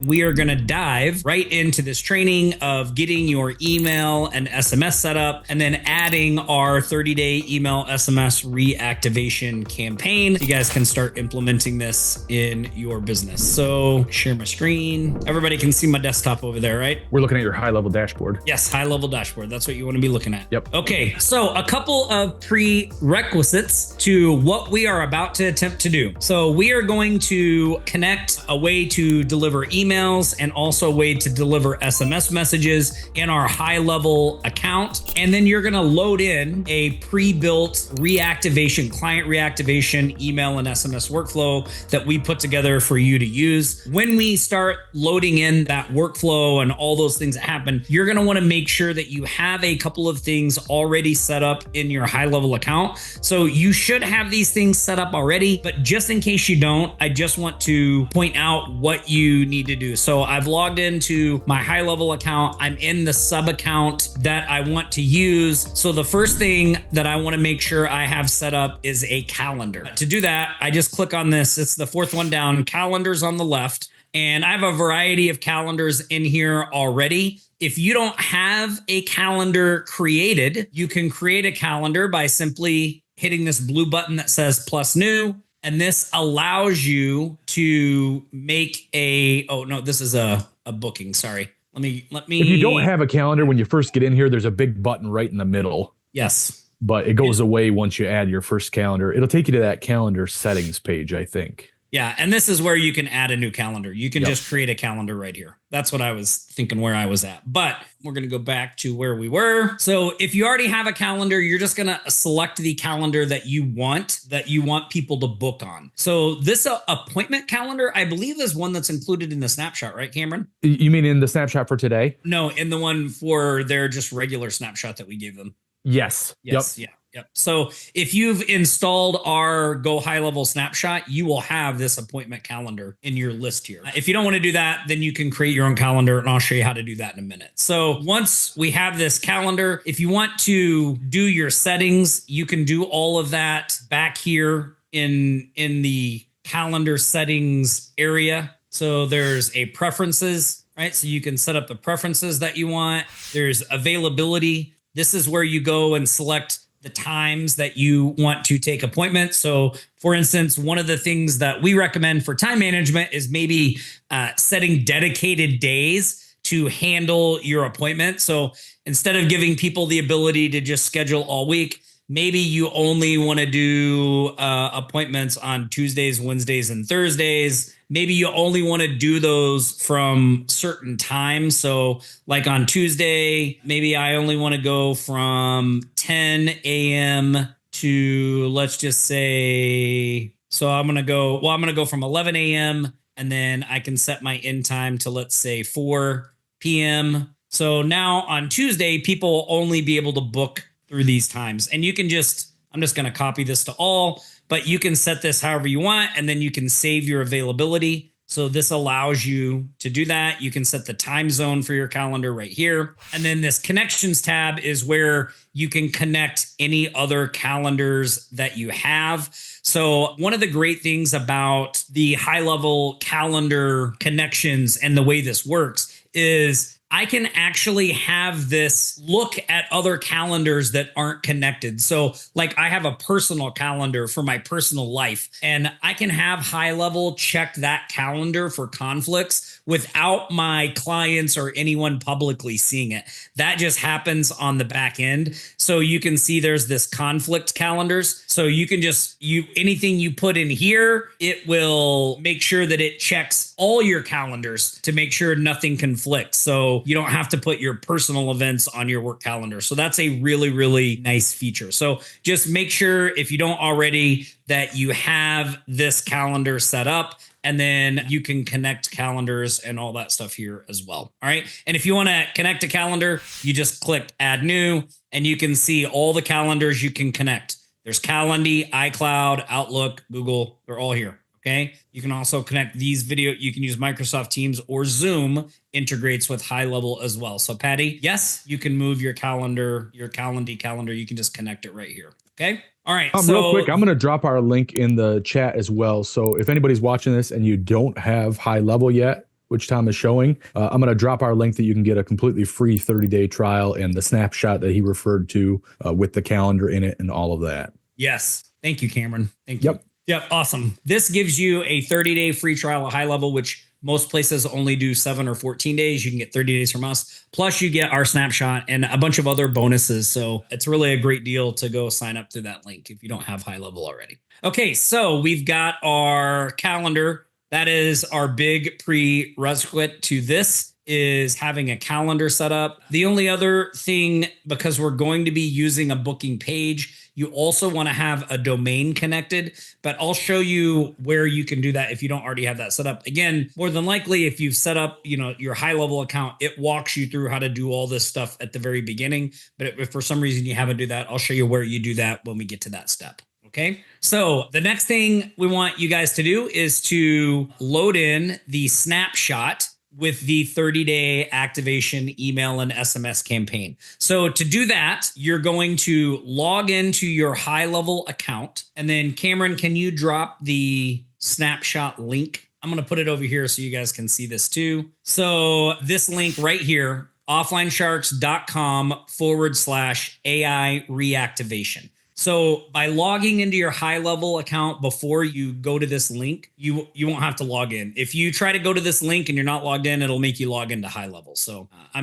we are going to dive right into this training of getting your email and SMS set up and then adding our 30-day email SMS reactivation campaign. You guys can start implementing this in your business. So share my screen. Everybody can see my desktop over there, right? We're looking at your HighLevel dashboard. Yes, HighLevel dashboard. That's what you want to be looking at. Yep. Okay, so a couple of prerequisites to what we are about to attempt to do. So we are going to connect a way to deliver emails and also a way to deliver SMS messages in our HighLevel account. And then you're going to load in a pre-built reactivation, client reactivation, email and SMS workflow that we put together for you to use. When we start loading in that workflow and all those things that happen, you're going to want to make sure that you have a couple of things already set up in your HighLevel account. So you should have these things set up already, but just in case you don't, I just want to point out what you need to do. So I've logged into my HighLevel account. I'm in the sub account that I want to use. So the first thing that I want to make sure I have set up is a calendar. To do that, I just click on this. It's the fourth one down, calendars on the left. And I have a variety of calendars in here already. If you don't have a calendar created, you can create a calendar by simply hitting this blue button that says plus new. And this allows you to make this is a booking. Sorry. Let me. If you don't have a calendar, when you first get in here, there's a big button right in the middle. Yes. But it goes away once you add your first calendar. It'll take you to that calendar settings page, I think. Yeah. And this is where you can add a new calendar. You can just create a calendar right here. That's what I was thinking where I was at. But we're going to go back to where we were. So if you already have a calendar, you're just going to select the calendar that you want people to book on. So this appointment calendar, I believe, is one that's included in the snapshot, right, Cameron? You mean in the snapshot for today? No, in the one for their just regular snapshot that we gave them. Yes. Yes. Yep. Yep. So if you've installed our Go HighLevel snapshot, you will have this appointment calendar in your list here. If you don't want to do that, then you can create your own calendar, and I'll show you how to do that in a minute. So once we have this calendar, if you want to do your settings, you can do all of that back here in the calendar settings area. So there's a preferences, right? So you can set up the preferences that you want. There's availability. This is where you go and select the times that you want to take appointments. So for instance, one of the things that we recommend for time management is maybe setting dedicated days to handle your appointment. So instead of giving people the ability to just schedule all week, maybe you only want to do appointments on Tuesdays, Wednesdays, and Thursdays. Maybe you only want to do those from certain times. So like on Tuesday, maybe I only want to go from 10 a.m. to, let's just say, so I'm going to go from 11 a.m. and then I can set my end time to, let's say, 4 p.m. So now on Tuesday, people will only be able to book through these times. And you can I'm just going to copy this to all, but you can set this however you want, and then you can save your availability. So this allows you to do that. You can set the time zone for your calendar right here. And then this connections tab is where you can connect any other calendars that you have. So one of the great things about the HighLevel calendar connections and the way this works is I can actually have this look at other calendars that aren't connected. So like I have a personal calendar for my personal life, and I can have HighLevel check that calendar for conflicts without my clients or anyone publicly seeing it. That just happens on the back end. So you can see there's this conflict calendars. So you can anything you put in here, it will make sure that it checks all your calendars to make sure nothing conflicts. So you don't have to put your personal events on your work calendar. So that's a really, really nice feature. So just make sure, if you don't already, that you have this calendar set up, and then you can connect calendars and all that stuff here as well. All right. And if you want to connect a calendar, you just click add new, and you can see all the calendars you can connect. There's Calendly, iCloud, Outlook, Google, they're all here. Okay. You can also connect these you can use Microsoft Teams, or Zoom integrates with HighLevel as well. So Patty, yes, you can move your calendar, your Calendly calendar. You can just connect it right here. Okay. All right. So real quick, I'm going to drop our link in the chat as well. So if anybody's watching this and you don't have HighLevel yet, which Tom is showing. I'm going to drop our link that you can get a completely free 30-day trial and the snapshot that he referred to with the calendar in it and all of that. Yes. Thank you, Cameron. Thank you. Yep. Awesome. This gives you a 30-day free trial at HighLevel, which most places only do 7 or 14 days. You can get 30 days from us. Plus you get our snapshot and a bunch of other bonuses. So it's really a great deal to go sign up through that link if you don't have HighLevel already. Okay. So we've got our calendar. That is our big prerequisite to this, is having a calendar set up. The only other thing, because we're going to be using a booking page, you also want to have a domain connected, but I'll show you where you can do that if you don't already have that set up. Again, more than likely, if you've set up, your HighLevel account, it walks you through how to do all this stuff at the very beginning. But if for some reason you haven't do that, I'll show you where you do that when we get to that step. Okay. So the next thing we want you guys to do is to load in the snapshot with the 30-day activation email and SMS campaign. So to do that, you're going to log into your HighLevel account. And then Cameron, can you drop the snapshot link? I'm going to put it over here so you guys can see this too. So this link right here, offlinesharks.com/AI reactivation. So by logging into your HighLevel account before you go to this link, you won't have to log in. If you try to go to this link and you're not logged in, it'll make you log into HighLevel. So I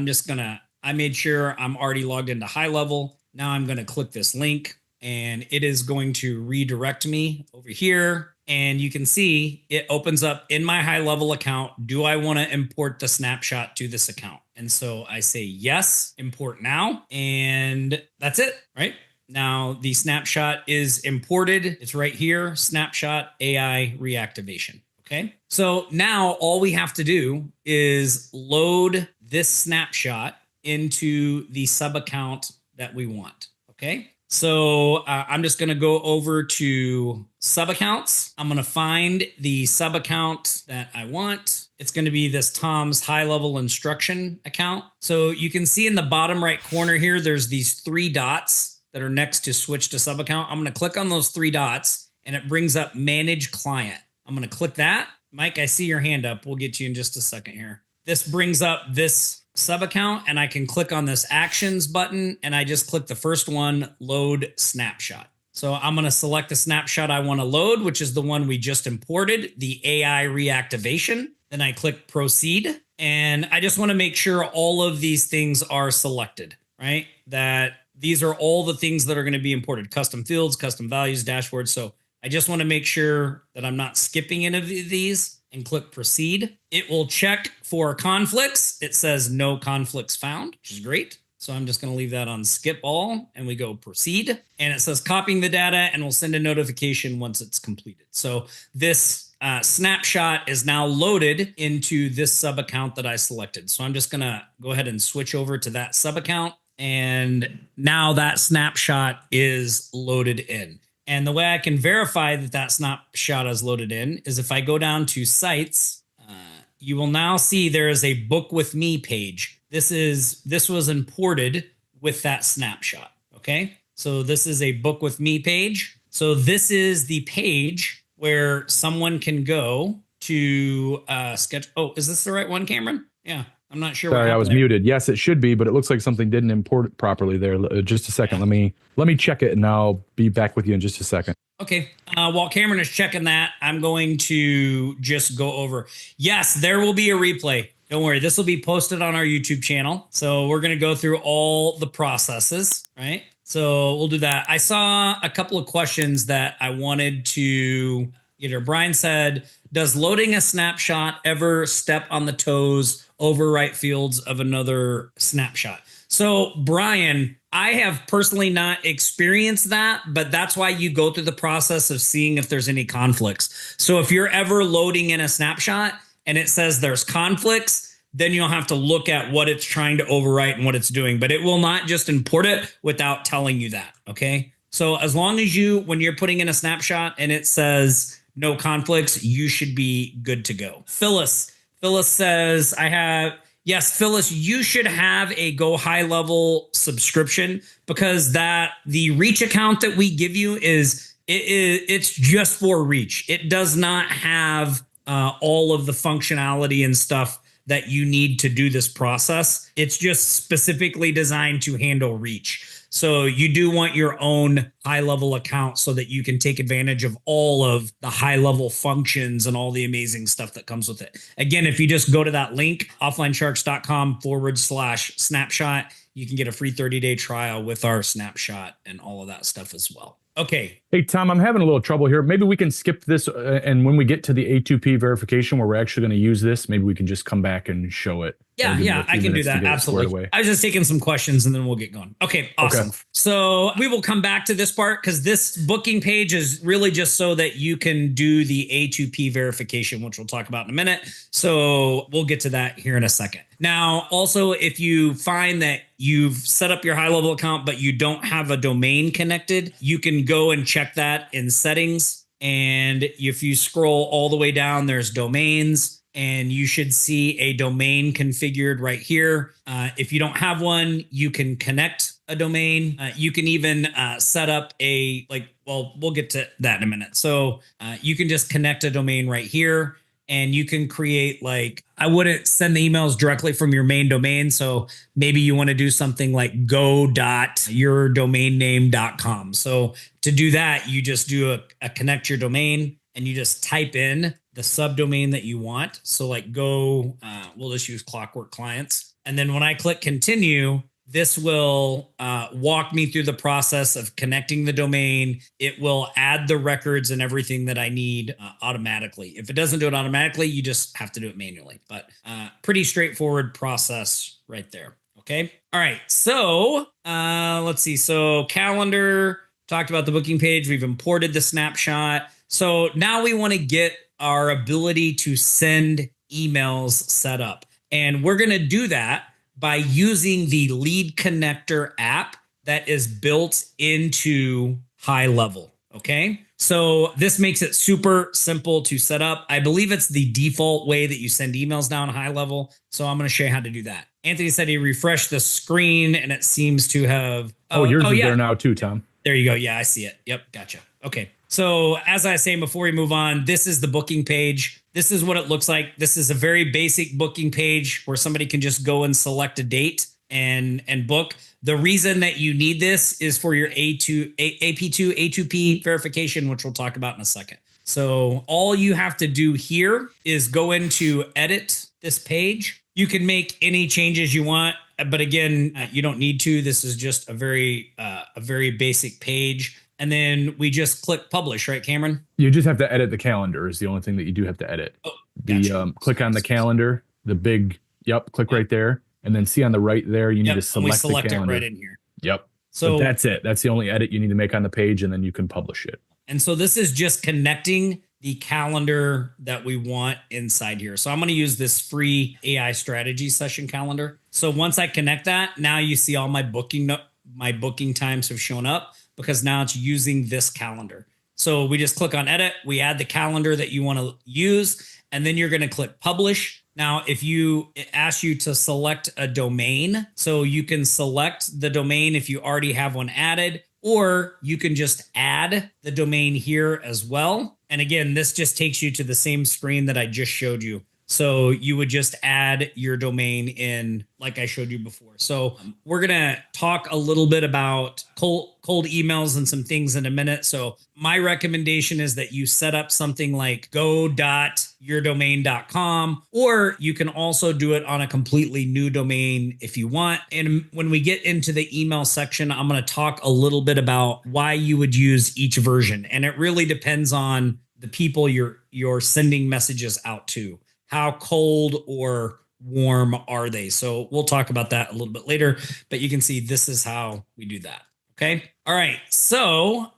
made sure I'm already logged into HighLevel. Now I'm going to click this link and it is going to redirect me over here. And you can see it opens up in my HighLevel account. Do I want to import the snapshot to this account? And so I say, yes, import now. And that's it, right? Now the snapshot is imported. It's right here, snapshot AI reactivation. Okay. So now all we have to do is load this snapshot into the sub account that we want. Okay. So I'm just going to go over to sub accounts. I'm going to find the sub account that I want. It's going to be this Tom's HighLevel instruction account. So you can see in the bottom right corner here, there's these 3 dots that are next to switch to sub account. I'm going to click on those 3 dots and it brings up manage client. I'm going to click that. Mike, I see your hand up. We'll get to you in just a second here. This brings up this sub account and I can click on this actions button and I just click the first one, load snapshot. So I'm going to select the snapshot I want to load, which is the one we just imported, the AI reactivation. Then I click proceed. And I just want to make sure all of these things are selected, right? That these are all the things that are going to be imported: custom fields, custom values, dashboards. So I just want to make sure that I'm not skipping any of these and click proceed. It will check for conflicts. It says no conflicts found, which is great. So I'm just going to leave that on skip all and we go proceed. And it says copying the data and we'll send a notification once it's completed. So this snapshot is now loaded into this sub account that I selected. So I'm just going to go ahead and switch over to that sub account. And now that snapshot is loaded in. And the way I can verify that that snapshot is loaded in is if I go down to sites, you will now see there is a book with me page. This was imported with that snapshot. Okay. So this is a book with me page. So this is the page where someone can go to sketch. Oh, is this the right one, Cameron? Yeah. I'm not sure. Sorry, I was muted. Yes, it should be, but it looks like something didn't import it properly there. Just a second. Yeah. Let me check it and I'll be back with you in just a second. Okay. While Cameron is checking that, I'm going to just go over. Yes, there will be a replay. Don't worry. This will be posted on our YouTube channel. So we're going to go through all the processes, right? So we'll do that. I saw a couple of questions that I wanted to get here. Brian said, does loading a snapshot ever step on the toes, overwrite fields of another snapshot? So Brian, I have personally not experienced that, but that's why you go through the process of seeing if there's any conflicts. So if you're ever loading in a snapshot and it says there's conflicts, then you'll have to look at what it's trying to overwrite and what it's doing, but it will not just import it without telling you that. Okay. So as long as when you're putting in a snapshot and it says no conflicts, you should be good to go. Phyllis says, yes, Phyllis, you should have a Go HighLevel subscription because the reach account that we give you it's just for reach. It does not have all of the functionality and stuff that you need to do this process. It's just specifically designed to handle reach. So you do want your own high-level account so that you can take advantage of all of the high-level functions and all the amazing stuff that comes with it. Again, if you just go to that link, offlinesharks.com/snapshot, you can get a free 30-day trial with our snapshot and all of that stuff as well. Okay. Hey, Tom, I'm having a little trouble here. Maybe we can skip this. And when we get to the A2P verification where we're actually going to use this, maybe we can just come back and show it. Yeah, I can do that. Absolutely. I was just taking some questions and then we'll get going. Okay, awesome. Okay. So we will come back to this part because this booking page is really just so that you can do the A2P verification, which we'll talk about in a minute. So we'll get to that here in a second. Now, also, if you find that you've set up your HighLevel account, but you don't have a domain connected, you can go and check that in settings. And if you scroll all the way down, there's domains. And you should see a domain configured right here. If you don't have one, you can connect a domain. You can even set up we'll get to that in a minute. So you can just connect a domain right here and you can create I wouldn't send the emails directly from your main domain. So maybe you want to do something like go.yourdomainname.com. So to do that, you just do a connect your domain and you just type in the subdomain that you want. So we'll just use Clockwork Clients. And then when I click continue, this will walk me through the process of connecting the domain. It will add the records and everything that I need automatically. If it doesn't do it automatically, you just have to do it manually. But pretty straightforward process right there. Okay. All right. So let's see. So calendar, talked about the booking page. We've imported the snapshot. So now we want to get our ability to send emails set up. And we're going to do that by using the Lead Connector app that is built into HighLevel. Okay. So this makes it super simple to set up. I believe it's the default way that you send emails now in HighLevel. So I'm going to show you how to do that. Anthony said he refreshed the screen and it seems to have. Yours is there now too, Tom. There you go. Yeah, I see it. Yep. Gotcha. Okay. So as I was saying before we move on, this is the booking page. This is what it looks like. This is a very basic booking page where somebody can just go and select a date and book. The reason that you need this is for your AP2 verification, which we'll talk about in a second. So all you have to do here is go into edit this page. You can make any changes you want, but again, you don't need to. This is just a very basic page. And then we just click publish, right, Cameron? You just have to edit the calendar is the only thing that you do have to edit. Oh, gotcha. The click on the calendar, the big, click right there. And then see on the right there, you need to select the calendar. It right in here. Yep. So that's it. That's the only edit you need to make on the page, and then you can publish it. And so this is just connecting the calendar that we want inside here. So I'm going to use this free AI strategy session calendar. So once I connect that, now you see all my booking times have shown up, because now it's using this calendar. So we just click on edit, we add the calendar that you want to use, and then you're going to click publish. Now, it asks you to select a domain, so you can select the domain if you already have one added, or you can just add the domain here as well. And again, this just takes you to the same screen that I just showed you. So you would just add your domain in like I showed you before. So we're going to talk a little bit about cold emails and some things in a minute. So my recommendation is that you set up something like go.yourdomain.com, or you can also do it on a completely new domain if you want. And when we get into the email section, I'm going to talk a little bit about why you would use each version. And it really depends on the people you're sending messages out to. How cold or warm are they? So we'll talk about that a little bit later, but you can see this is how we do that. Okay. All right. So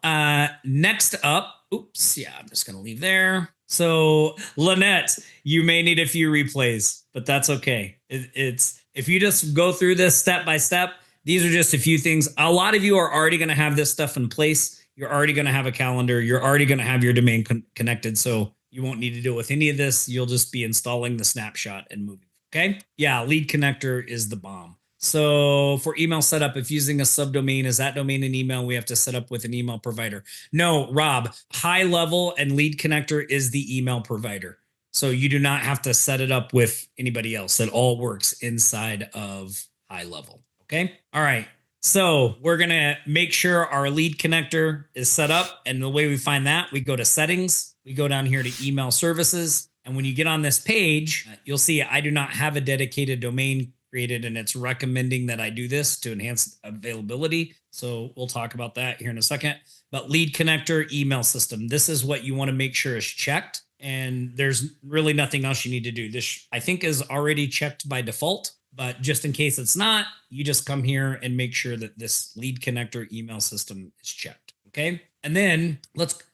next up, I'm just going to leave there. So Lynette, you may need a few replays, but that's okay. It's if you just go through this step by step, these are just a few things. A lot of you are already going to have this stuff in place. You're already going to have a calendar. You're already going to have your domain connected. So you won't need to deal with any of this. You'll just be installing the snapshot and moving. Okay. Yeah. Lead connector is the bomb. So for email setup, if using a subdomain, is that domain an email we have to set up with an email provider? No, Rob, HighLevel and Lead Connector is the email provider. So you do not have to set it up with anybody else. It all works inside of HighLevel. Okay. All right. So we're going to make sure our lead connector is set up. And the way we find that, we go to settings, we go down here to email services. And when you get on this page, you'll see I do not have a dedicated domain created, and it's recommending that I do this to enhance availability. So we'll talk about that here in a second. But lead connector, email system, this is what you want to make sure is checked. And there's really nothing else you need to do. This, I think, is already checked by default. But just in case it's not, you just come here and make sure that this lead connector email system is checked. Okay. And then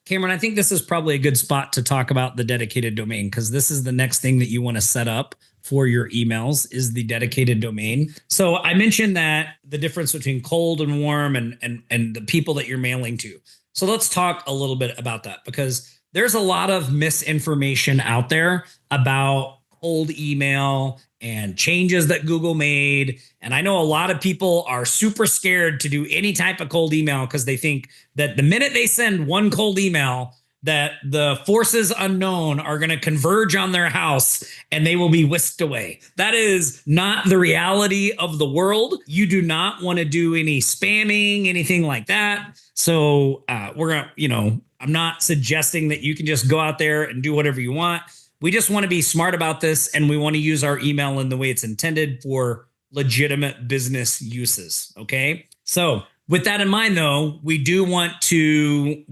Cameron, I think this is probably a good spot to talk about the dedicated domain, because this is the next thing that you want to set up for your emails is the dedicated domain. So I mentioned that the difference between cold and warm and the people that you're mailing to. So let's talk a little bit about that, because there's a lot of misinformation out there about cold email and changes that Google made. And I know a lot of people are super scared to do any type of cold email because they think that the minute they send one cold email, that the forces unknown are going to converge on their house and they will be whisked away. That is not the reality of the world. You do not want to do any spamming, anything like that. So we're going to, I'm not suggesting that you can just go out there and do whatever you want. We just want to be smart about this, and we want to use our email in the way it's intended for legitimate business uses. Okay. So with that in mind, though, we do want to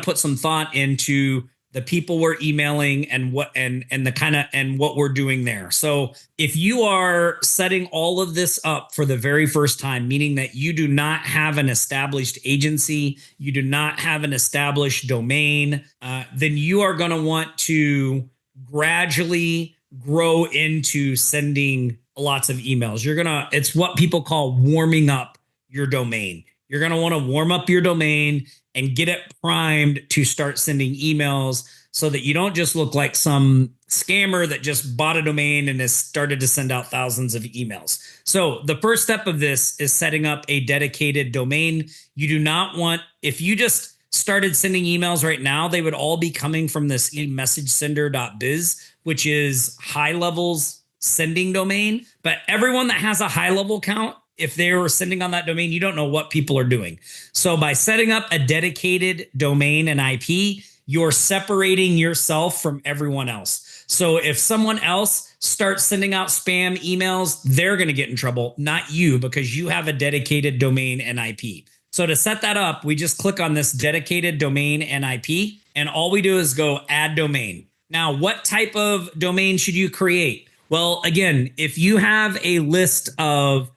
put some thought into the people we're emailing and what what we're doing there. So if you are setting all of this up for the very first time, meaning that you do not have an established agency, you do not have an established domain, then you are going to want to gradually grow into sending lots of emails. It's what people call warming up your domain. You're going to want to warm up your domain and get it primed to start sending emails so that you don't just look like some scammer that just bought a domain and has started to send out thousands of emails. So the first step of this is setting up a dedicated domain. You do not want, if you just started sending emails right now, they would all be coming from this messagesender.biz, which is HighLevel's sending domain. But everyone that has a HighLevel account, if they were sending on that domain, you don't know what people are doing. So by setting up a dedicated domain and IP, you're separating yourself from everyone else. So if someone else starts sending out spam emails, they're going to get in trouble, not you, because you have a dedicated domain and IP. So to set that up, we just click on this dedicated domain and IP, and all we do is go add domain. Now, what type of domain should you create? Well, again, if you have a list of,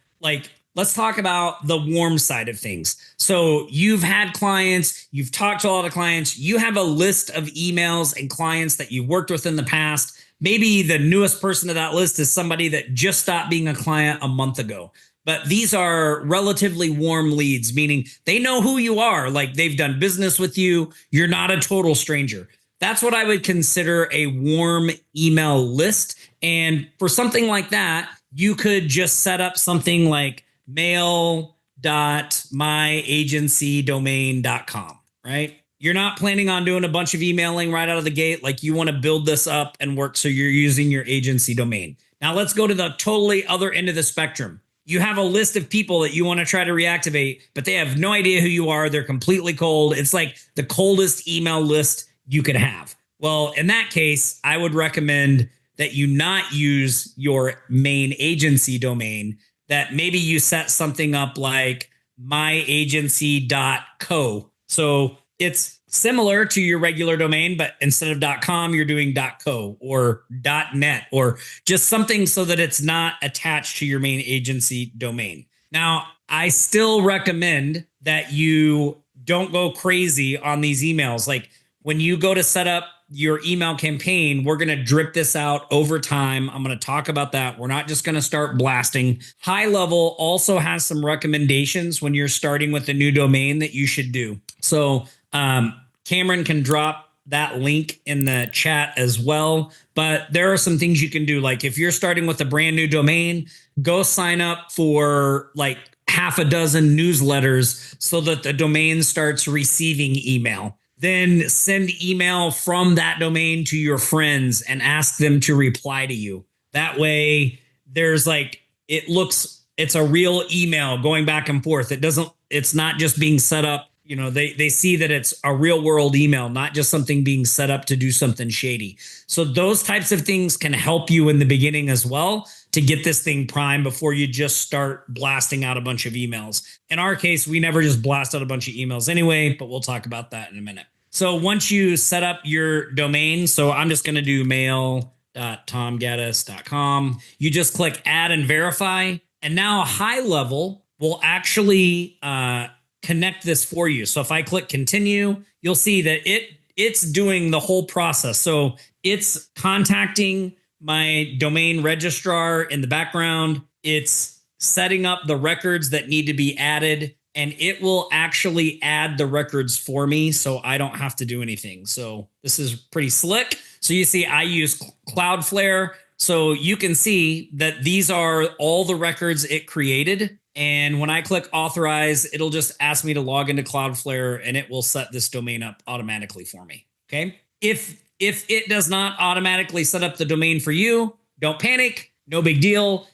let's talk about the warm side of things. So you've had clients, you've talked to a lot of clients, you have a list of emails and clients that you've worked with in the past. Maybe the newest person to that list is somebody that just stopped being a client a month ago. But these are relatively warm leads, meaning they know who you are, like they've done business with you. You're not a total stranger. That's what I would consider a warm email list. And for something like that, you could just set up something like mail.myagencydomain.com, right? You're not planning on doing a bunch of emailing right out of the gate. Like, you want to build this up and work so you're using your agency domain. Now let's go to the totally other end of the spectrum. You have a list of people that you want to try to reactivate, but they have no idea who you are. They're completely cold. It's like the coldest email list you could have. Well, in that case, I would recommend that you not use your main agency domain, that maybe you set something up like myagency.co. So it's similar to your regular domain, but instead of .com, you're doing .co or .net or just something so that it's not attached to your main agency domain. Now, I still recommend that you don't go crazy on these emails. Like, when you go to set up your email campaign, we're going to drip this out over time. I'm going to talk about that. We're not just going to start blasting. HighLevel also has some recommendations when you're starting with a new domain that you should do. So Cameron can drop that link in the chat as well. But there are some things you can do. Like, if you're starting with a brand new domain, go sign up for like half a dozen newsletters so that the domain starts receiving email. then send email from that domain to your friends and ask them to reply to you. That way there's like, it's a real email going back and forth. It's not just being set up. They see that it's a real world email, not just something being set up to do something shady. So those types of things can help you in the beginning as well to get this thing primed before you just start blasting out a bunch of emails. In our case, we never just blast out a bunch of emails anyway, but we'll talk about that in a minute. So once you set up your domain, so I'm just going to do mail.tomgaddis.com. You just click add and verify. And now HighLevel will actually connect this for you. So if I click continue, you'll see that it's doing the whole process. So it's contacting my domain registrar in the background. It's setting up the records that need to be added, and it will actually add the records for me so I don't have to do anything. So this is pretty slick. So you see I use Cloudflare. So you can see that these are all the records it created. And when I click authorize, it'll just ask me to log into Cloudflare, and it will set this domain up automatically for me. Okay. If it does not automatically set up the domain for you, don't panic. No big deal.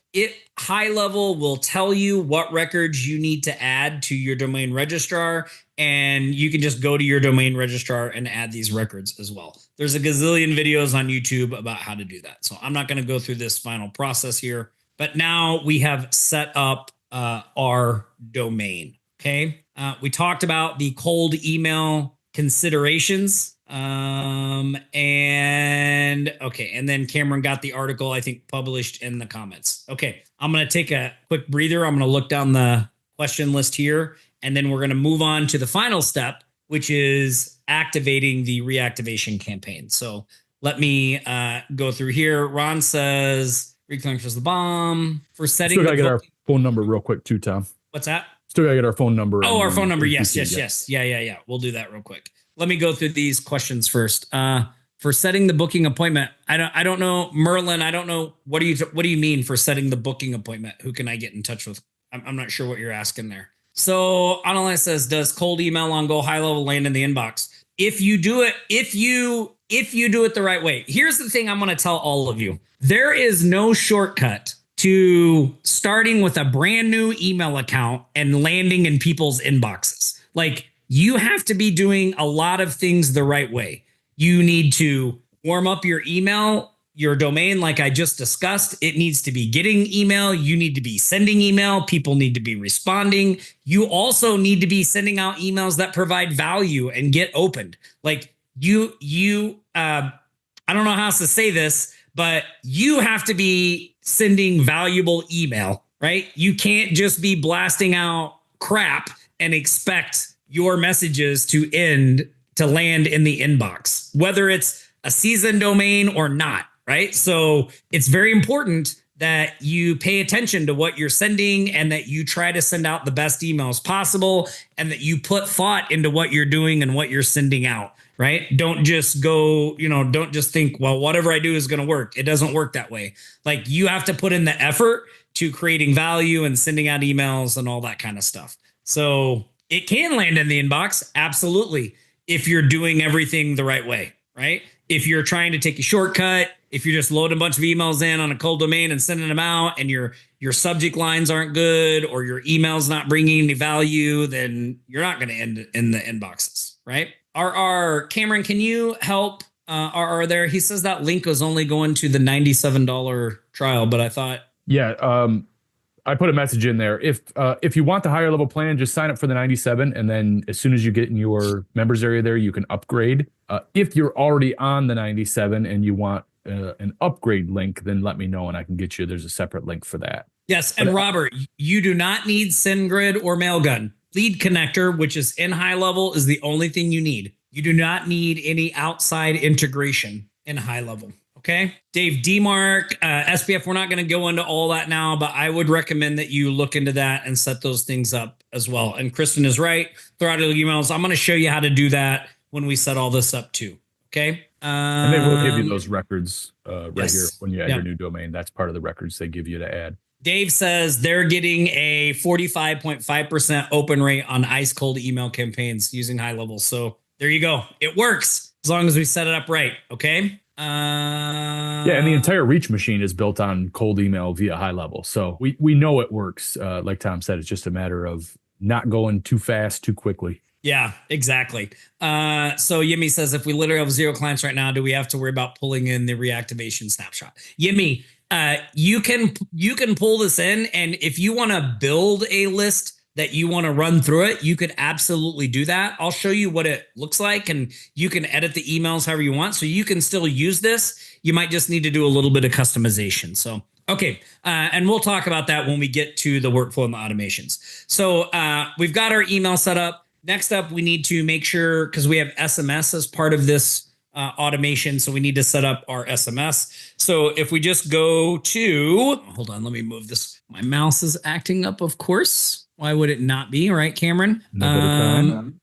HighLevel will tell you what records you need to add to your domain registrar, and you can just go to your domain registrar and add these records as well. There's a gazillion videos on YouTube about how to do that. So I'm not going to go through this final process here, but now we have set up our domain. Okay. We talked about the cold email considerations. And then Cameron got the article, I think, published in the comments. Okay. I'm going to take a quick breather. I'm going to look down the question list here, and then we're going to move on to the final step, which is activating the reactivation campaign. So let me go through here. Ron says, reconnect the bomb for setting. Still gotta get our phone number real quick too, Tom. What's that? Still gotta get our phone number. Oh, our phone number. Yes. Yeah. We'll do that real quick. Let me go through these questions first. For setting the booking appointment, I don't know, Merlin. I don't know. What do you mean for setting the booking appointment? Who can I get in touch with? I'm not sure what you're asking there. So Analyze says, does cold email on Go HighLevel land in the inbox? If you do it, if you do it the right way. Here's the thing I'm going to tell all of you. There is no shortcut to starting with a brand new email account and landing in people's inboxes. Like, you have to be doing a lot of things the right way. You need to warm up your email, your domain, like I just discussed. It needs to be getting email. You need to be sending email. People need to be responding. You also need to be sending out emails that provide value and get opened. Like I don't know how else to say this, but you have to be sending valuable email, right? You can't just be blasting out crap and expect your messages to land in the inbox, whether it's a seasoned domain or not, right? So it's very important that you pay attention to what you're sending and that you try to send out the best emails possible and that you put thought into what you're doing and what you're sending out, right? Don't just go, don't just think, well, whatever I do is going to work. It doesn't work that way. Like, you have to put in the effort to creating value and sending out emails and all that kind of stuff. So it can land in the inbox, absolutely, if you're doing everything the right way, right? If you're trying to take a shortcut, if you're just loading a bunch of emails in on a cold domain and sending them out, and your subject lines aren't good, or your email's not bringing any value, then you're not going to end in the inboxes, right? Cameron, can you help RR there? He says that link was only going to the $97 trial, but I thought. Yeah. I put a message in there. If you want the higher level plan, just sign up for the 97. And then as soon as you get in your members area there, you can upgrade. If you're already on the 97 and you want an upgrade link, then let me know and I can get you. There's a separate link for that. Yes. And Robert, you do not need SendGrid or Mailgun. Lead connector, which is in HighLevel, is the only thing you need. You do not need any outside integration in HighLevel. Okay. Dave DMark, SPF, we're not going to go into all that now, but I would recommend that you look into that and set those things up as well. And Kristen is right. Throttle emails. I'm going to show you how to do that when we set all this up too. Okay. And they will give you those records right yes. here when you add your new domain. That's part of the records they give you to add. Dave says they're getting a 45.5% open rate on ice cold email campaigns using HighLevel. So There you go. It works as long as we set it up right. Okay. Yeah, and the entire reach machine is built on cold email via HighLevel. So we know it works. Like Tom said, it's just a matter of not going too fast, too quickly. Yeah, exactly. So Yimmy says, if we literally have 0 clients right now, do we have to worry about pulling in the reactivation snapshot? Yimmy, you can pull this in, and if you want to build a list that you want to run through it, you could absolutely do that. I'll show you what it looks like, and you can edit the emails however you want. So you can still use this. You might just need to do a little bit of customization. So, okay. And we'll talk about that when we get to the workflow and the automations. So we've got our email set up. Next up, we need to make sure, because we have SMS as part of this automation, so we need to set up our SMS. So if we just go to, hold on, let me move this. My mouse is acting up, of course. Why would it not be, right, Cameron? No better time.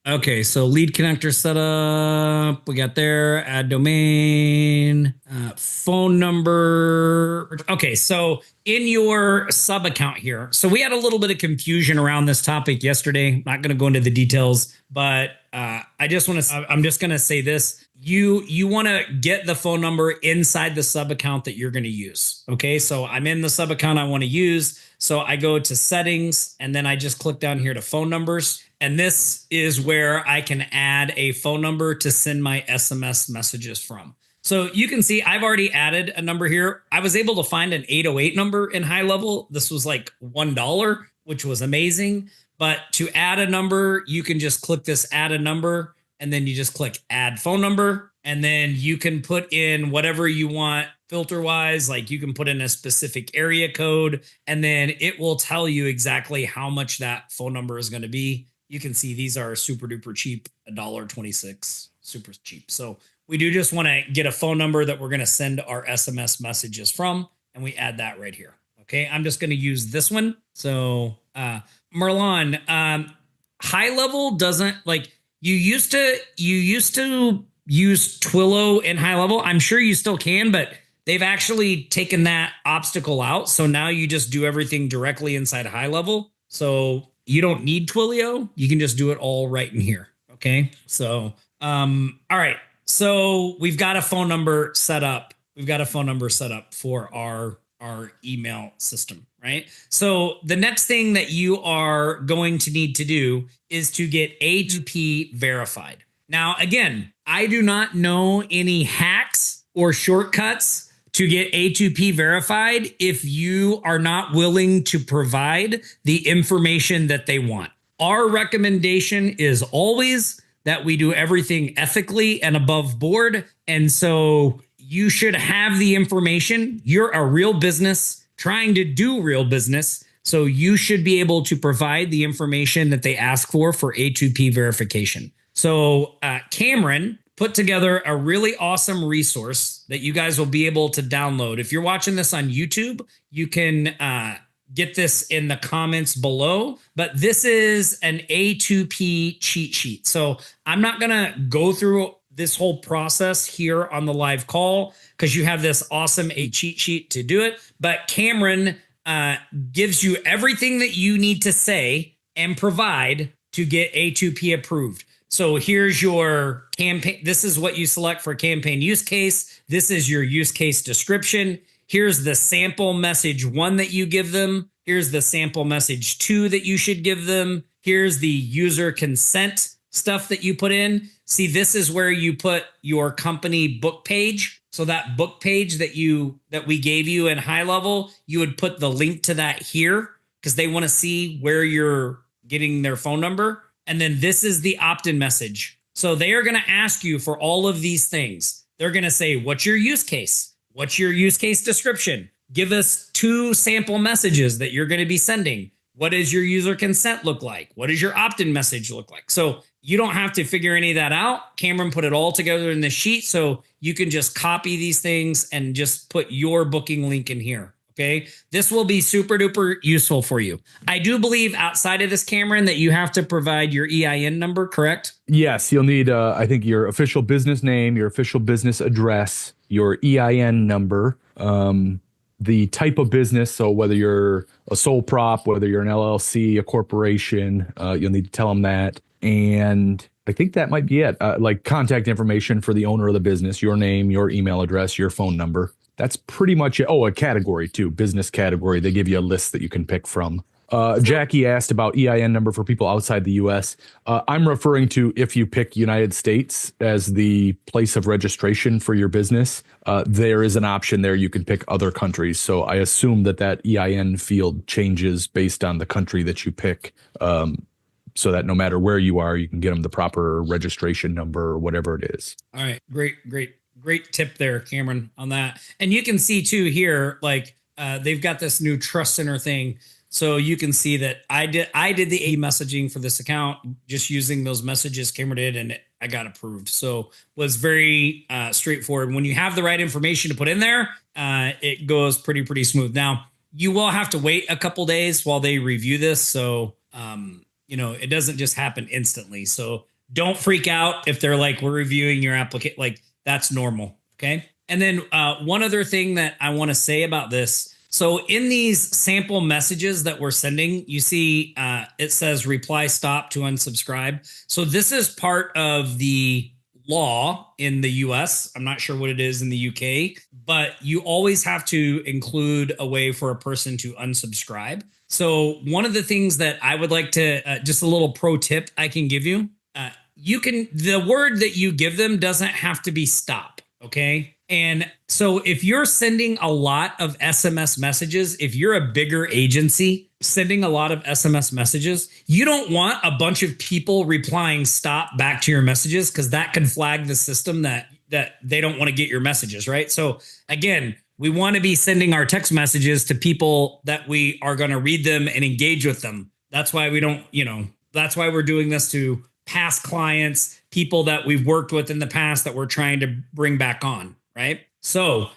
Okay, so lead connector setup, we got there, add domain, phone number. Okay, so in your sub account here, so we had a little bit of confusion around this topic yesterday. Not going to go into the details, but I'm just going to say this. You want to get the phone number inside the sub account that you're going to use. Okay, so I'm in the sub account I want to use. So I go to settings, and then I just click down here to phone numbers. And this is where I can add a phone number to send my SMS messages from. So you can see I've already added a number here. I was able to find an 808 number in HighLevel. This was like $1, which was amazing. But to add a number, you can just click this add a number, and then you just click add phone number. And then you can put in whatever you want filter wise, like you can put in a specific area code, and then it will tell you exactly how much that phone number is going to be. You can see these are super duper cheap, $1.26, super cheap. So we do just want to get a phone number that we're going to send our SMS messages from, and we add that right here. Okay, I'm just going to use this one. So Merlon, HighLevel doesn't like you used to use Twilio in HighLevel. I'm sure you still can, but they've actually taken that obstacle out. So now you just do everything directly inside HighLevel. So you don't need Twilio. You can just do it all right in here. Okay. So, all right. So we've got a phone number set up. We've got a phone number set up for our email system, right? So the next thing that you are going to need to do is to get A2P verified. Now, again, I do not know any hacks or shortcuts to get A2P verified if you are not willing to provide the information that they want. Our recommendation is always that we do everything ethically and above board. And so you should have the information. You're a real business trying to do real business. So you should be able to provide the information that they ask for A2P verification. So Cameron put together a really awesome resource that you guys will be able to download. If you're watching this on YouTube, you can get this in the comments below, but this is an A2P cheat sheet. So I'm not going to go through this whole process here on the live call because you have this awesome cheat sheet to do it. But Cameron gives you everything that you need to say and provide to get A2P approved. So here's your campaign. This is what you select for campaign use case. This is your use case description. Here's the sample message 1 that you give them. Here's the sample message 2 that you should give them. Here's the user consent stuff that you put in. See, this is where you put your company book page. So that book page that we gave you in HighLevel, you would put the link to that here because they want to see where you're getting their phone number. And then this is the opt-in message. So they are going to ask you for all of these things. They're going to say, what's your use case? What's your use case description? Give us 2 sample messages that you're going to be sending. What does your user consent look like? What does your opt-in message look like? So you don't have to figure any of that out. Cameron put it all together in the sheet. So you can just copy these things and just put your booking link in here. Okay, this will be super duper useful for you. I do believe outside of this, Cameron, that you have to provide your EIN number, correct? Yes, you'll need, I think, your official business name, your official business address, your EIN number, the type of business. So whether you're a sole prop, whether you're an LLC, a corporation, you'll need to tell them that. And I think that might be it. Like contact information for the owner of the business, your name, your email address, your phone number. That's pretty much it. Oh, a category too, business category. They give you a list that you can pick from. Jackie asked about EIN number for people outside the US. I'm referring to if you pick United States as the place of registration for your business, there is an option there. You can pick other countries. So I assume that that EIN field changes based on the country that you pick. So that no matter where you are, you can get them the proper registration number or whatever it is. All right. Great tip there, Cameron, on that. And you can see too here, like they've got this new trust center thing. So you can see that I did the messaging for this account just using those messages Cameron did, and I got approved. So was very straightforward. When you have the right information to put in there, it goes pretty smooth. Now you will have to wait a couple days while they review this. So it doesn't just happen instantly. So don't freak out if they're like, we're reviewing your application. Like that's normal. Okay. And then one other thing that I want to say about this. So in these sample messages that we're sending, you see it says reply stop to unsubscribe. So this is part of the law in the US. I'm not sure what it is in the UK, but you always have to include a way for a person to unsubscribe. So one of the things that I would like to, just a little pro tip I can give you, the word that you give them doesn't have to be stop, okay? And so if you're sending a lot of SMS messages, if you're a bigger agency sending a lot of SMS messages, you don't want a bunch of people replying stop back to your messages because that can flag the system that they don't want to get your messages, right? So again, we want to be sending our text messages to people that we are going to read them and engage with them. That's why we don't, that's why we're doing this to past clients, people that we've worked with in the past that we're trying to bring back on, right? So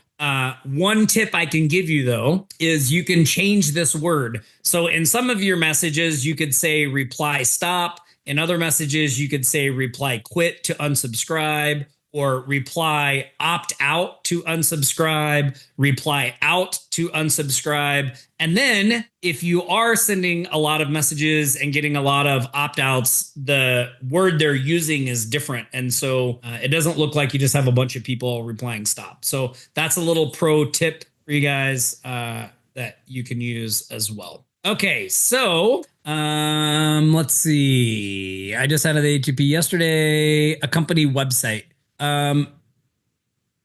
one tip I can give you though, is you can change this word. So in some of your messages, you could say reply stop. In other messages, you could say reply quit to unsubscribe, or reply opt out to unsubscribe, reply out to unsubscribe. And then if you are sending a lot of messages and getting a lot of opt-outs, the word they're using is different. And so it doesn't look like you just have a bunch of people replying stop. So that's a little pro tip for you guys that you can use as well. Okay, so let's see. I just added the HTTP yesterday, a company website.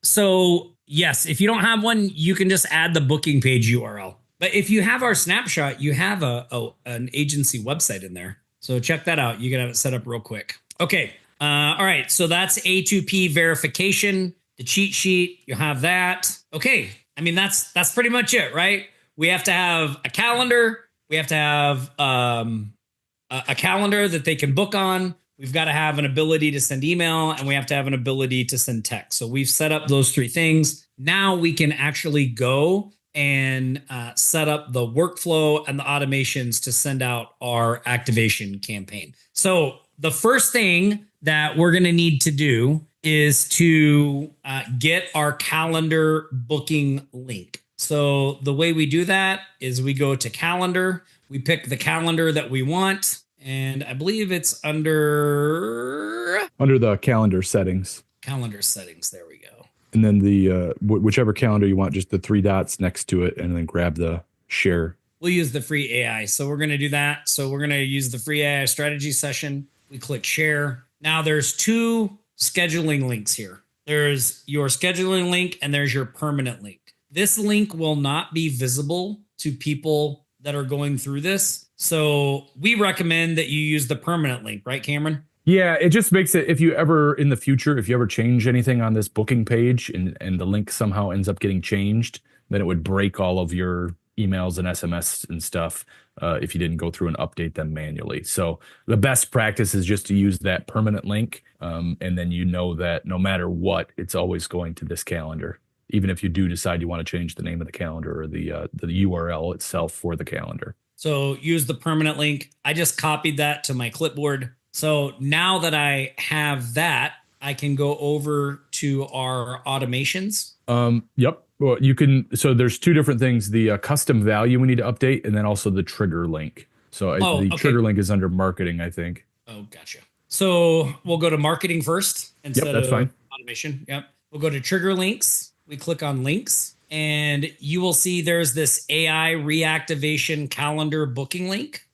So yes, if you don't have one, you can just add the booking page URL. But if you have our snapshot, you have an agency website in there. So check that out. You can have it set up real quick. Okay. All right. So that's A2P verification, the cheat sheet. You have that. Okay. I mean, that's pretty much it, right? We have to have a calendar. We have to have a calendar that they can book on. We've got to have an ability to send email, and we have to have an ability to send text. So we've set up those three things. Now we can actually go and set up the workflow and the automations to send out our activation campaign. So the first thing that we're going to need to do is to get our calendar booking link. So the way we do that is we go to calendar, we pick the calendar that we want, and I believe it's under the calendar settings. Calendar settings. There we go. And then the whichever calendar you want, just the three dots next to it, and then grab the share. We'll use the free AI. So we're going to do that. So we're going to use the free AI strategy session. We click share. Now there's two scheduling links here. There's your scheduling link and there's your permanent link. This link will not be visible to people that are going through this. So we recommend that you use the permanent link, right, Cameron? Yeah, it just makes it, if you ever in the future, if you ever change anything on this booking page and the link somehow ends up getting changed, then it would break all of your emails and SMS and stuff if you didn't go through and update them manually. So the best practice is just to use that permanent link. And then you know that no matter what, it's always going to this calendar. Even if you do decide you want to change the name of the calendar or the URL itself for the calendar. So use the permanent link. I just copied that to my clipboard. So now that I have that, I can go over to our automations. Yep. Well, you can. So there's two different things: the custom value we need to update, and then also the trigger link. So the trigger link is under marketing, I think. Oh, gotcha. So we'll go to marketing first instead that's of fine. automation. Yep. We'll go to trigger links. We click on links and you will see there's this AI reactivation calendar booking link.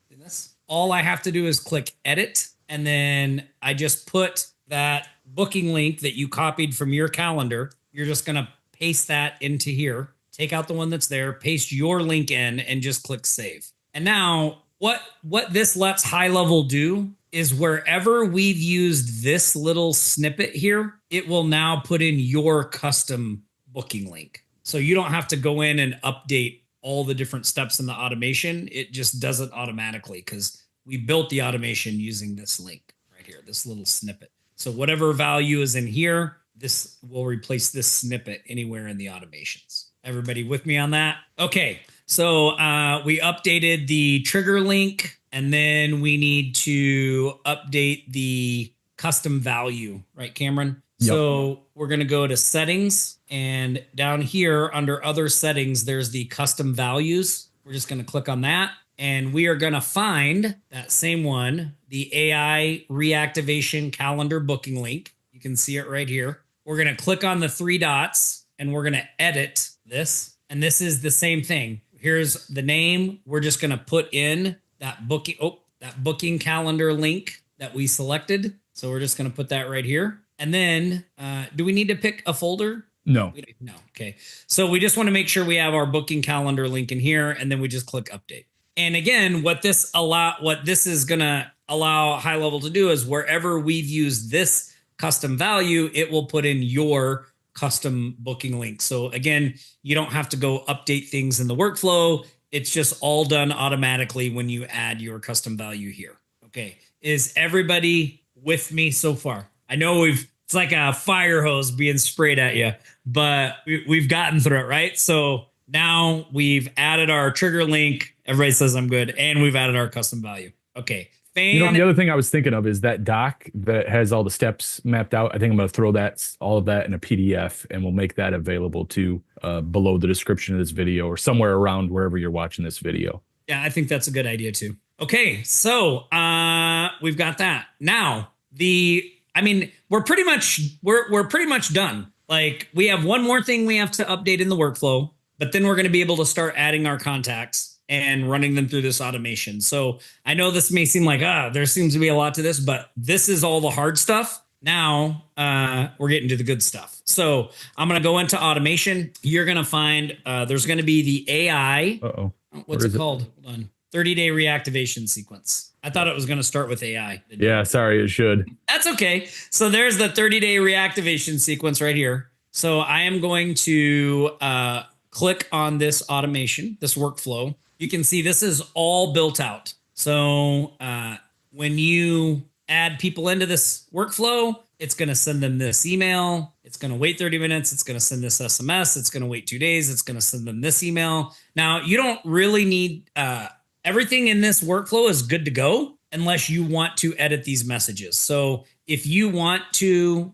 All I have to do is click edit. And then I just put that booking link that you copied from your calendar. You're just going to paste that into here, take out the one that's there, paste your link in, and just click save. And now what this lets HighLevel do is wherever we've used this little snippet here, it will now put in your custom booking link. So you don't have to go in and update all the different steps in the automation. It just does it automatically because we built the automation using this link right here, this little snippet. So whatever value is in here, this will replace this snippet anywhere in the automations. Everybody with me on that? Okay, so we updated the trigger link, and then we need to update the custom value, right, Cameron? Yep. So we're going to go to settings, and down here under other settings, there's the custom values. We're just going to click on that, and we are going to find that same one, the AI reactivation calendar booking link. You can see it right here. We're going to click on the three dots, and we're going to edit this. And this is the same thing. Here's the name. We're just going to put in that booking calendar link that we selected. So we're just going to put that right here. And then do we need to pick a folder? No. No. Okay. So we just want to make sure we have our booking calendar link in here, and then we just click update. And again, what this is going to allow HighLevel to do is wherever we've used this custom value, it will put in your custom booking link. So again, you don't have to go update things in the workflow. It's just all done automatically when you add your custom value here. Okay. Is everybody with me so far? I know it's like a fire hose being sprayed at you, but we've gotten through it, right? So now we've added our trigger link. Everybody says I'm good. And we've added our custom value. Okay. You know, the other thing I was thinking of is that doc that has all the steps mapped out. I think I'm going to throw all of that in a PDF, and we'll make that available to below the description of this video or somewhere around wherever you're watching this video. Yeah, I think that's a good idea too. Okay, so we've got that. Now, we're pretty much done. Like, we have one more thing we have to update in the workflow, but then we're going to be able to start adding our contacts and running them through this automation. So I know this may seem like, there seems to be a lot to this, but this is all the hard stuff. Now we're getting to the good stuff. So I'm going to go into automation. You're going to find there's going to be the AI. What's it called? Hold on. 30-day reactivation sequence. I thought it was going to start with AI. Yeah, sorry, it should. That's okay. So there's the 30-day reactivation sequence right here. So I am going to click on this automation, this workflow. You can see this is all built out. So when you add people into this workflow, it's going to send them this email. It's going to wait 30 minutes. It's going to send this SMS. It's going to wait 2 days. It's going to send them this email. Now, you don't really need everything in this workflow is good to go unless you want to edit these messages. So if you want to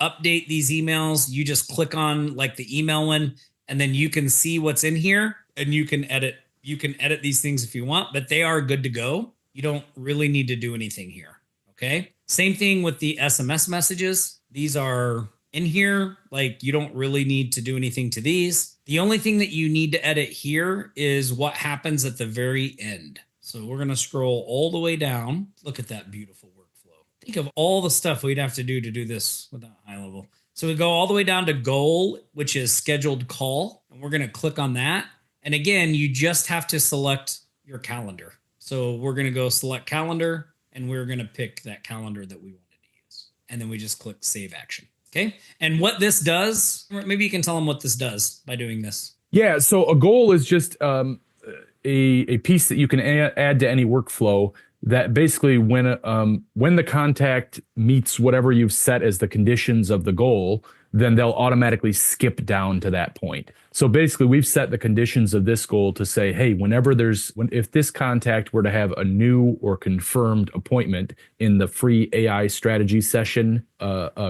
update these emails, you just click on like the email one, and then you can see what's in here, and you can edit. You can edit these things if you want, but they are good to go. You don't really need to do anything here. Okay. Same thing with the SMS messages. These are in here. Like, you don't really need to do anything to these. The only thing that you need to edit here is what happens at the very end. So we're going to scroll all the way down. Look at that beautiful workflow. Think of all the stuff we'd have to do this without HighLevel. So we go all the way down to goal, which is scheduled call. And we're going to click on that. And again, you just have to select your calendar. So we're going to go select calendar, and we're going to pick that calendar that we wanted to use. And then we just click save action. Okay. And what this does, maybe you can tell them what this does by doing this. Yeah. So a goal is just a piece that you can add to any workflow that basically when the contact meets whatever you've set as the conditions of the goal, then they'll automatically skip down to that point. So basically we've set the conditions of this goal to say, hey, if this contact were to have a new or confirmed appointment in the free AI strategy session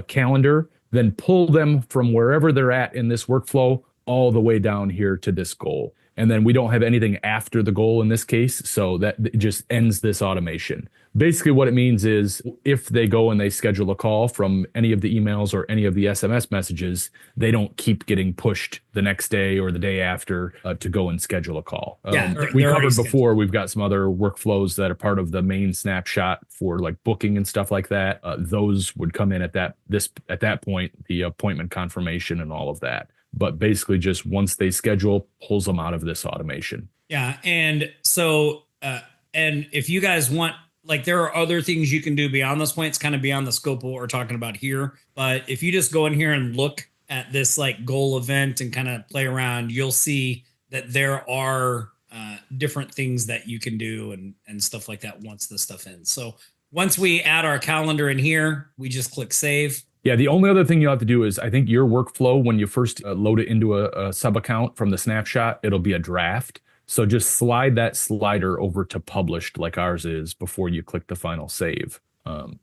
calendar, then pull them from wherever they're at in this workflow all the way down here to this goal. And then we don't have anything after the goal in this case, so that it just ends this automation. Basically, what it means is if they go and they schedule a call from any of the emails or any of the SMS messages, they don't keep getting pushed the next day or the day after to go and schedule a call. We covered before, we've got some other workflows that are part of the main snapshot for like booking and stuff like that. Those would come in at that point, the appointment confirmation and all of that. But basically just once they schedule, pulls them out of this automation. Yeah. And so, and if you guys want, like there are other things you can do beyond this point. It's kind of beyond the scope of what we're talking about here. But if you just go in here and look at this like goal event and kind of play around, you'll see that there are different things that you can do and stuff like that once this stuff ends. So once we add our calendar in here, we just click save. Yeah, the only other thing you have to do is I think your workflow, when you first load it into a sub account from the snapshot, it'll be a draft. So just slide that slider over to published like ours is before you click the final save and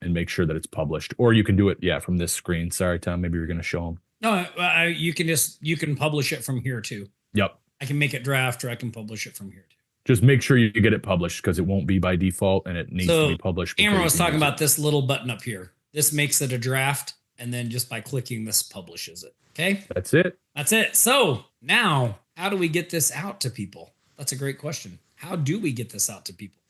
make sure that it's published. Or you can do it, yeah, from this screen. Sorry, Tom, maybe you're going to show them. No, you can publish it from here too. Yep. I can make it draft or I can publish it from here too. Just make sure you get it published because it won't be by default and it needs to be published. Cameron was talking about this little button up here. This makes it a draft. And then just by clicking this publishes it. Okay. That's it. That's it. So now how do we get this out to people? That's a great question. How do we get this out to people?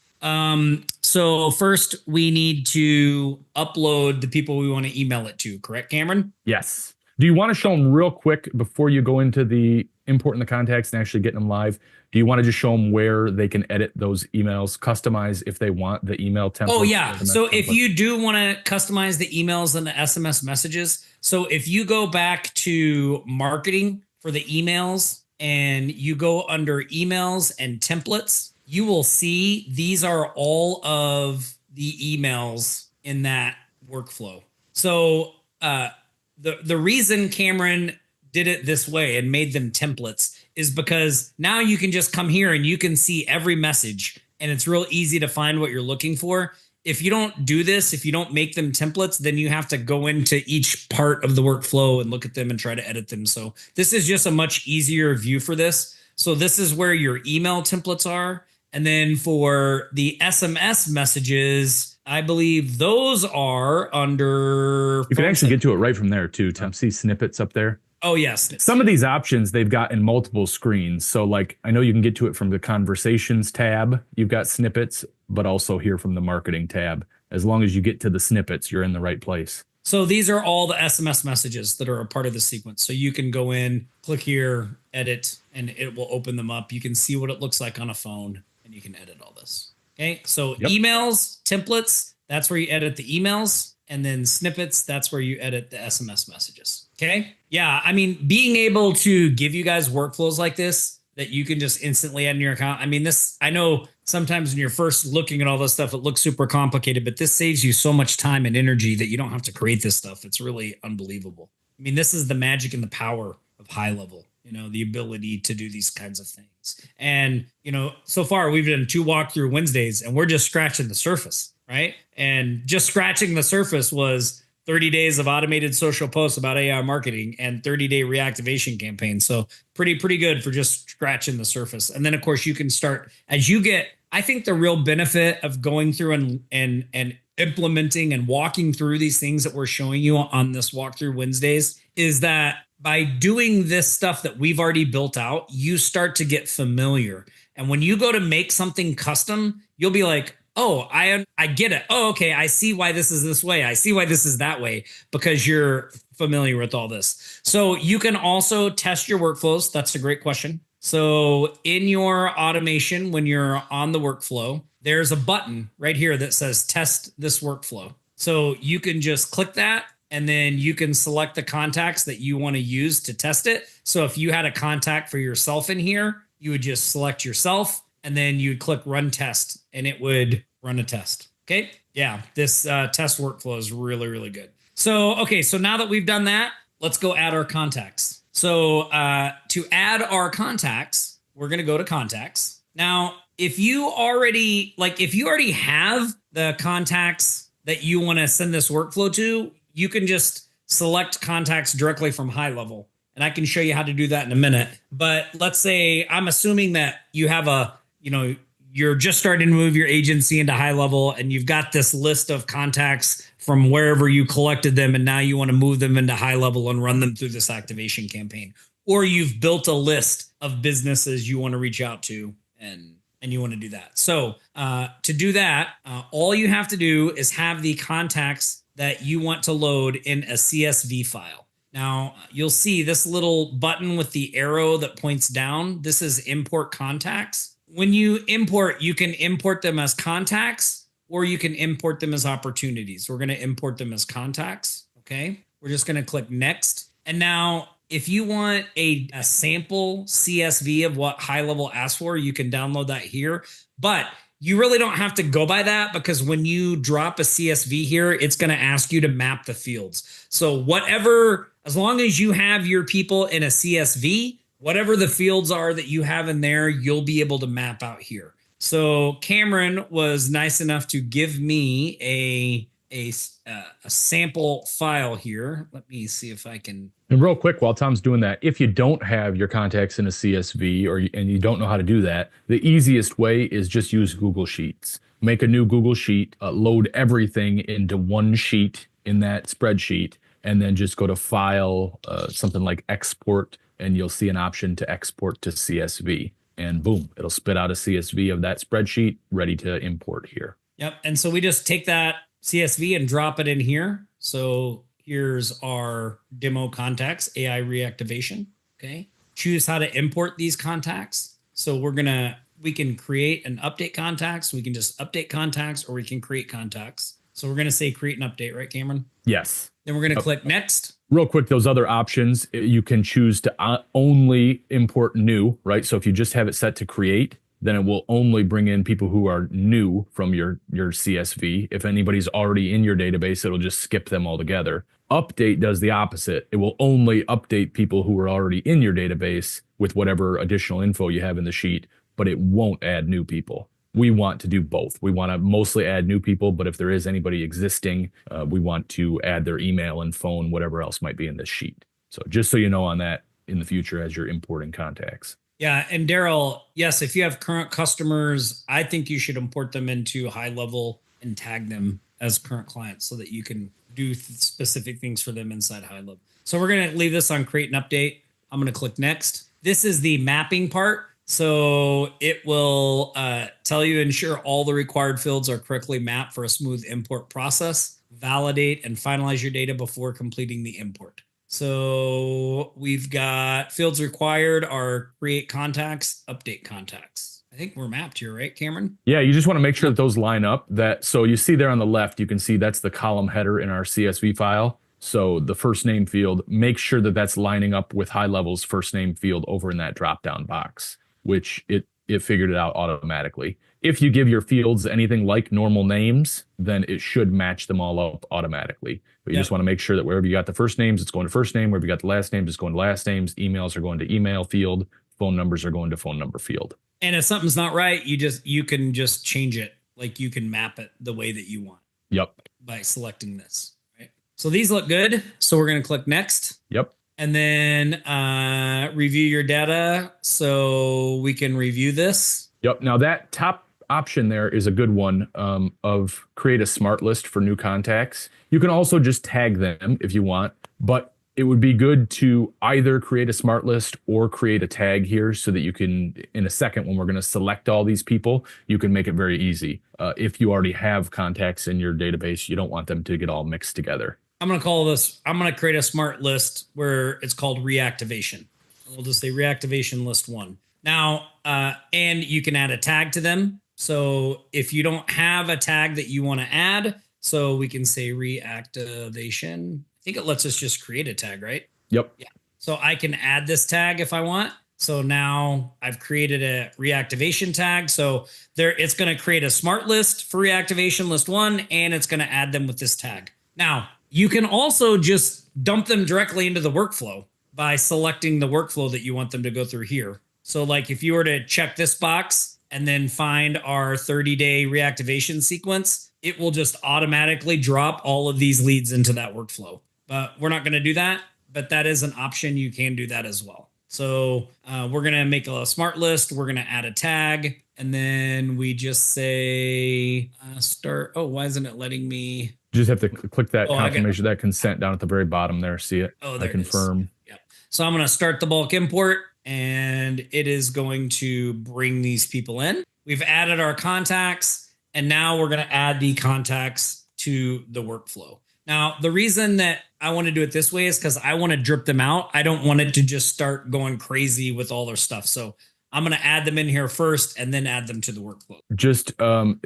So first we need to upload the people we want to email it to, correct, Cameron? Yes. Do you want to show them real quick before you go into the importing the contacts and actually getting them live? Do you want to just show them where they can edit those emails, customize if they want the email template? Oh, yeah. So if you do want to customize the emails and the SMS messages, so if you go back to marketing for the emails and you go under emails and templates, you will see these are all of the emails in that workflow. So the reason Cameron did it this way and made them templates is because now you can just come here and you can see every message and it's real easy to find what you're looking for. If you don't do this, if you don't make them templates, then you have to go into each part of the workflow and look at them and try to edit them. So this is just a much easier view for this. So this is where your email templates are. And then for the SMS messages, I believe those are under... You can actually get to it right from there too, Tim. See snippets up there? Oh, yes. Some of these options they've got in multiple screens. So like, I know you can get to it from the conversations tab. You've got snippets, but also here from the marketing tab. As long as you get to the snippets, you're in the right place. So these are all the SMS messages that are a part of the sequence. So you can go in, click here, edit, and it will open them up. You can see what it looks like on a phone and you can edit all this. Okay. So emails, templates, that's where you edit the emails. And then snippets, that's where you edit the SMS messages. Okay. Yeah. I mean, being able to give you guys workflows like this that you can just instantly add in your account. I mean, this, I know sometimes when you're first looking at all this stuff, it looks super complicated, but this saves you so much time and energy that you don't have to create this stuff. It's really unbelievable. I mean, this is the magic and the power of HighLevel, you know, the ability to do these kinds of things. And, you know, so far we've done 2 walkthrough Wednesdays and we're just scratching the surface. Right. And just scratching the surface was 30 days of automated social posts about AI marketing and 30-day reactivation campaign. So pretty good for just scratching the surface. And then, of course, you can start as you get. I think the real benefit of going through and implementing and walking through these things that we're showing you on this walkthrough Wednesdays is that by doing this stuff that we've already built out, you start to get familiar. And when you go to make something custom, you'll be like, oh, I get it. Oh, okay. I see why this is this way. I see why this is that way because you're familiar with all this. So you can also test your workflows. That's a great question. So in your automation, when you're on the workflow, there's a button right here that says test this workflow. So you can just click that and then you can select the contacts that you want to use to test it. So if you had a contact for yourself in here, you would just select yourself and then you'd click run test and it would run a test. Okay. Yeah. This test workflow is really good. So, okay. So now that we've done that, let's go add our contacts. So to add our contacts, we're going to go to contacts. Now, if you already have the contacts that you want to send this workflow to, you can just select contacts directly from HighLevel. And I can show you how to do that in a minute. But let's say I'm assuming that you have you're just starting to move your agency into HighLevel and you've got this list of contacts from wherever you collected them, and now you want to move them into HighLevel and run them through this activation campaign. Or you've built a list of businesses you want to reach out to, and you want to do that. So to do that, all you have to do is have the contacts that you want to load in a CSV file. Now, you'll see this little button with the arrow that points down. This is import contacts. When you import, you can import them as contacts, or you can import them as opportunities. We're going to import them as contacts. Okay. We're just going to click next. And now if you want a sample CSV of what HighLevel asks for, you can download that here. But you really don't have to go by that, because when you drop a CSV here, it's going to ask you to map the fields. So whatever, as long as you have your people in a CSV, whatever the fields are that you have in there, you'll be able to map out here. So Cameron was nice enough to give me a sample file here. Let me see if I can. And real quick, while Tom's doing that, if you don't have your contacts in a CSV and you don't know how to do that, the easiest way is just use Google Sheets. Make a new Google Sheet, load everything into one sheet in that spreadsheet, and then just go to File, something like Export, and you'll see an option to export to CSV. And boom, it'll spit out a CSV of that spreadsheet ready to import here. Yep. And so we just take that CSV and drop it in here. So here's our demo contacts, AI reactivation. Okay. Choose how to import these contacts. So we can create and update contacts. We can just update contacts, or we can create contacts. So we're going to say create and update, right, Cameron? Yes. Then we're going to click next. Real quick, those other options, you can choose to only import new, right? So if you just have it set to create, then it will only bring in people who are new from your CSV. If anybody's already in your database, it'll just skip them altogether. Update does the opposite. It will only update people who are already in your database with whatever additional info you have in the sheet, but it won't add new people. We want to do both. We want to mostly add new people, but if there is anybody existing, we want to add their email and phone, whatever else might be in this sheet. So just so you know on that in the future as you're importing contacts. Yeah. And Daryl, yes, if you have current customers, I think you should import them into HighLevel and tag them as current clients so that you can do specific things for them inside HighLevel. So we're going to leave this on create and update. I'm going to click next. This is the mapping part. So it will tell you ensure all the required fields are correctly mapped for a smooth import process. Validate and finalize your data before completing the import. So we've got fields required are create contacts, update contacts. I think we're mapped here, right, Cameron? Yeah, you just want to make sure that those line up. So you see there on the left, you can see that's the column header in our CSV file. So the first name field, make sure that that's lining up with HighLevel's first name field over in that drop-down box, which it figured it out automatically. If you give your fields anything like normal names, then it should match them all up automatically. But you just want to make sure that wherever you got the first names, it's going to first name. Wherever you got the last names, it's going to last names. Emails are going to email field. Phone numbers are going to phone number field. And if something's not right, you can just change it. Like you can map it the way that you want. Yep. By selecting this. Right. So these look good. So we're going to click next. Yep. And then review your data so we can review this. Yep. Now that top option there is a good one of create a smart list for new contacts. You can also just tag them if you want, but it would be good to either create a smart list or create a tag here so that you can, in a second, when we're going to select all these people, you can make it very easy. If you already have contacts in your database, you don't want them to get all mixed together. I'm going to create a smart list where it's called reactivation. We'll just say reactivation list 1. Now, and you can add a tag to them. So if you don't have a tag that you want to add, so we can say reactivation. I think it lets us just create a tag, right? Yep. Yeah. So I can add this tag if I want. So now I've created a reactivation tag. So it's going to create a smart list for reactivation list 1, and it's going to add them with this tag. Now, you can also just dump them directly into the workflow by selecting the workflow that you want them to go through here. So like if you were to check this box and then find our 30-day reactivation sequence, it will just automatically drop all of these leads into that workflow. But we're not going to do that, but that is an option. You can do that as well. So we're going to make a smart list. We're going to add a tag. And then we just say start. Oh, why isn't it letting me? You just have to click that confirmation, that consent down at the very bottom there. See it? Oh, there I confirm. It is. Yep. So I'm going to start the bulk import, and it is going to bring these people in. We've added our contacts, and now we're going to add the contacts to the workflow. Now, the reason that I want to do it this way is because I want to drip them out. I don't want it to just start going crazy with all their stuff. So I'm going to add them in here first and then add them to the workflow. Just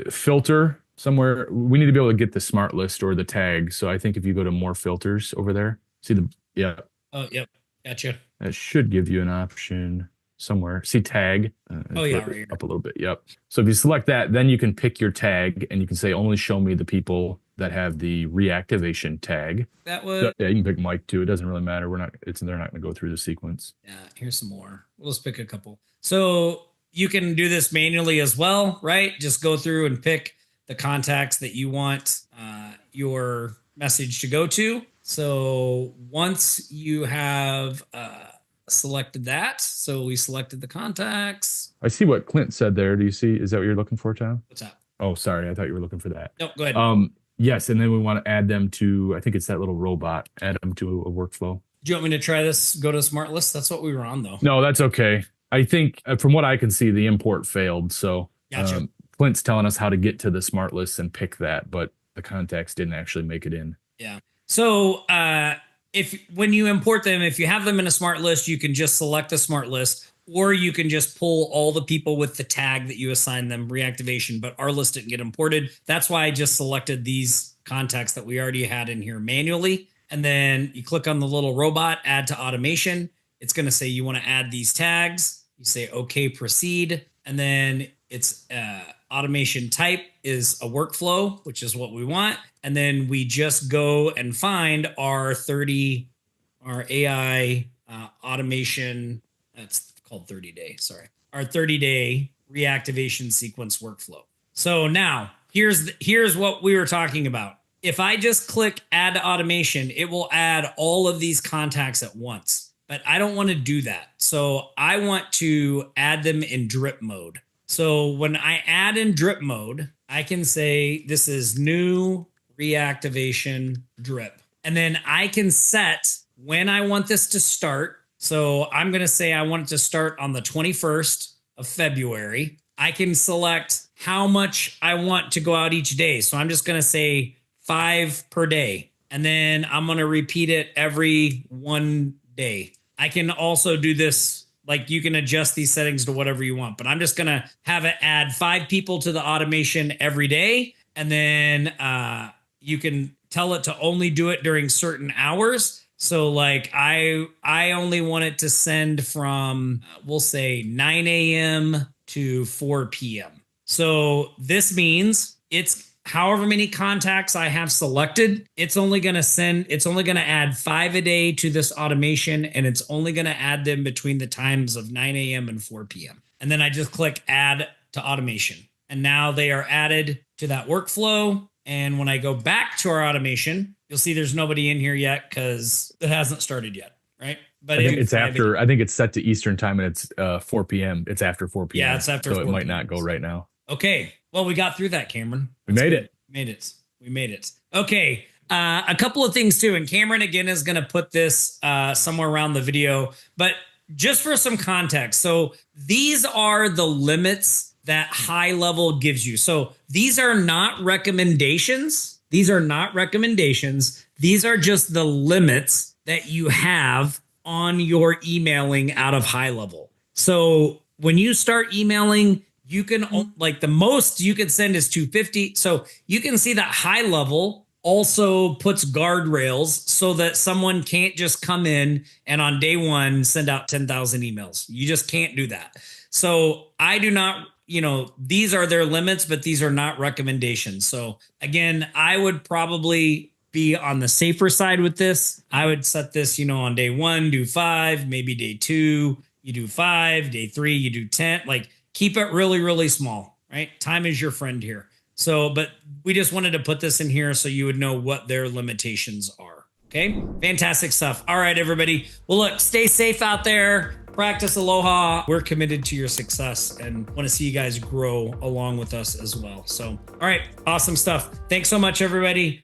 filter somewhere. We need to be able to get the smart list or the tag. So I think if you go to more filters over there, see the, yeah. Oh, yep. Gotcha. That should give you an option somewhere. See tag. Oh, yeah. Right here. Up a little bit. Yep. So if you select that, then you can pick your tag and you can say only show me the people that have the reactivation tag. That would. Yeah, you can pick Mike too. It doesn't really matter. They're not going to go through the sequence. Yeah. Here's some more. We'll just pick a couple. So you can do this manually as well, right? Just go through and pick the contacts that you want your message to go to. So once you have selected that, so we selected the contacts. I see what Clint said there. Do you see? Is that what you're looking for, Tom? What's that? Oh, sorry. I thought you were looking for that. No, go ahead. Yes, and then we want to add them to, I think it's that little robot, add them to a workflow. Do you want me to try this? Go to smart list? That's what we were on, though. No, that's okay. I think from what I can see, the import failed. So gotcha. Clint's telling us how to get to the smart list and pick that, but the contacts didn't actually make it in. Yeah. So when you import them, if you have them in a smart list, you can just select the smart list, or you can just pull all the people with the tag that you assign them reactivation, but our list didn't get imported. That's why I just selected these contacts that we already had in here manually. And then you click on the little robot, add to automation. It's going to say you want to add these tags. You say, okay, proceed. And then it's automation type is a workflow, which is what we want. And then we just go and find our AI automation. That's called 30-day. Sorry. Our 30-day reactivation sequence workflow. So now here's what we were talking about. If I just click add to automation, it will add all of these contacts at once, but I don't want to do that. So I want to add them in drip mode. So when I add in drip mode, I can say this is new reactivation drip. And then I can set when I want this to start. So I'm going to say I want it to start on the 21st of February. I can select how much I want to go out each day. So I'm just going to say 5 per day. And then I'm going to repeat it every 1 day. I can also do this, like you can adjust these settings to whatever you want, but I'm just going to have it add 5 people to the automation every day. And then you can tell it to only do it during certain hours. So like I only want it to send from, we'll say 9 a.m. to 4 p.m. So this means it's however many contacts I have selected, it's only going to add 5 a day to this automation, and it's only going to add them between the times of 9 a.m. and 4 p.m. And then I just click add to automation. And now they are added to that workflow. And when I go back to our automation, you'll see there's nobody in here yet because it hasn't started yet, right? But I think it's after, I think it's set to Eastern time and it's 4 p.m. It's after 4 p.m. Yeah, it's after 4 So it might not go right now. Okay. Well, we got through that, Cameron. We made it. We made it. Okay. A couple of things too. And Cameron, again, is going to put this somewhere around the video. But just for some context. So these are the limits that HighLevel gives you. So these are not recommendations. These are not recommendations. These are just the limits that you have on your emailing out of HighLevel. So when you start emailing, you can, like the most you can send is 250. So you can see that HighLevel also puts guardrails so that someone can't just come in and on day one send out 10,000 emails. You just can't do that. So I do not, these are their limits, but these are not recommendations. So again, I would probably be on the safer side with this. I would set this, on day 1, do 5, maybe day 2, you do 5, day 3, you do 10, like keep it really, really small, right? Time is your friend here. So, but we just wanted to put this in here so you would know what their limitations are. Okay, fantastic stuff. All right, everybody. Well, look, stay safe out there. Practice aloha. We're committed to your success and want to see you guys grow along with us as well. So, all right, awesome stuff. Thanks so much, everybody.